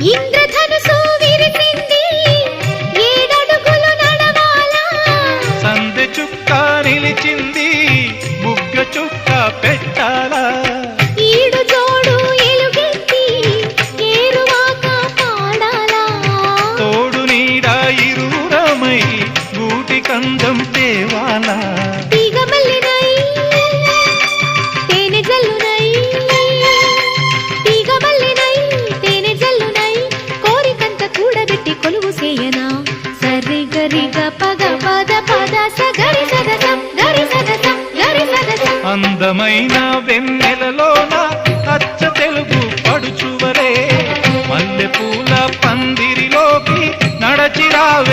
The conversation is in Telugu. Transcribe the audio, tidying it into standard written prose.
ఇంద్రధనుసు విరిసింది ఏడడుగులు నడవాలా సందె చుక్క నిలిచింది బుగ్గ చుక్క పెట్టాలా ఈడు జోడు ఎలుగెత్తి ఏరువాక పాడాలా తోడు నీడ ఇరువురమై గూటి కందం తేవాలా తీగమల్లినై తేనె జల్లునై తీగమల్లినై తేనె జల్లునై కోరికంత కూడబెట్టి కొలువు చేయనా సరి గరిగ పగ పద పద సగరి సదసం గరి సదసం గరి సదసం అందమైన వెన్నెలలోన అచ్చ తెలుగు పడుచువరే మల్లె పూల పందిరిలోకి నడచిరావే